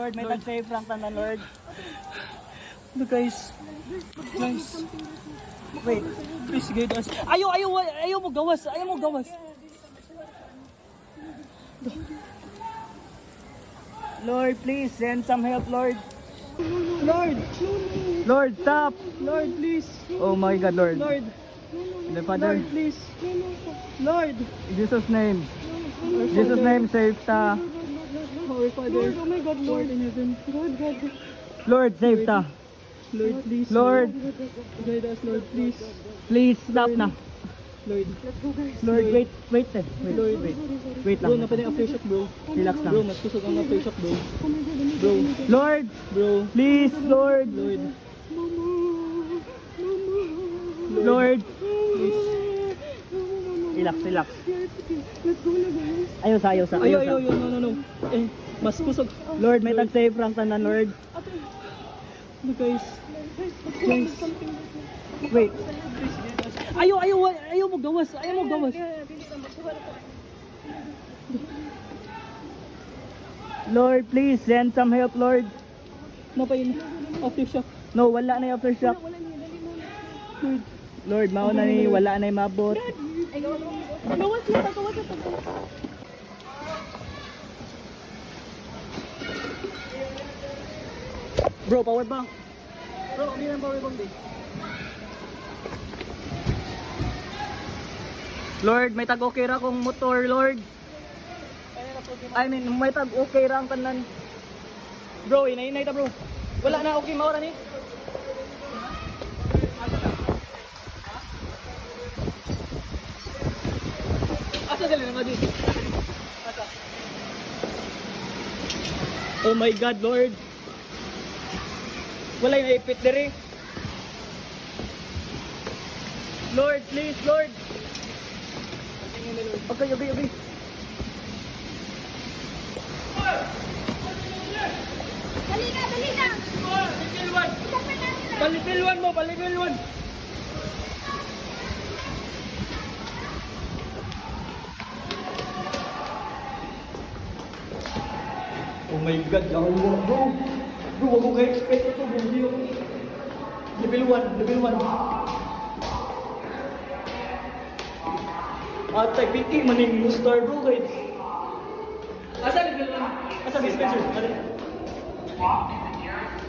Lord, may tag-save rank na Lord. No, guys. Guys. Wait. Please guide us. Ayaw mo gawas. Ayaw mo gawas. Lord, please send some help, Lord. Lord. Lord, stop. Lord, please. Oh my God, Lord. Lord. The Father, Lord, please. Lord. in Jesus' name. In Jesus' name, save ta. Our Father. Oh my God, Lord in heaven. God. Lord, save ta. Lord, please. Lord, Guide us, Lord, please. please stop na. Lord. Lord, wait eh. Wait Bro, lang. napad yung aftershock, bro. Relax lang. Bro, mas kusog ang aftershock, bro. Bro. Lord, Bro. please, Lord. Lord. Lord, Please. relax. Ayos. Ayaw. No. Eh, mas kusog. Lord, may tag-save rank na Lord. No, guys. Wait. Ayaw mo gawas. Lord, please send some help, Lord. Napain. Aftershock. No, wala na yung aftershock. Lord, mauna ni wala na yung mabot. Gawas na. Bro, power bank. Bro, hindi na power bomb, Lord, may tag-okay ra kong motor, Lord. I mean, may tag-okay ra ang tanan. Bro, inay ta, bro. Wala na, okay, maura ni. Asa dali na nga di? Oh my God, Lord. Wala yung naipit diri. Lord, please, Lord. Okay. Dali na! Palitilwan mo. Oh my God, bro, wag mo kayo expect ito, bro. Level 1. At ay piti maning star, bro, guys. Asa level 1? Asa dispenser?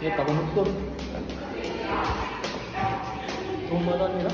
Ito ko motor. Kumara nila.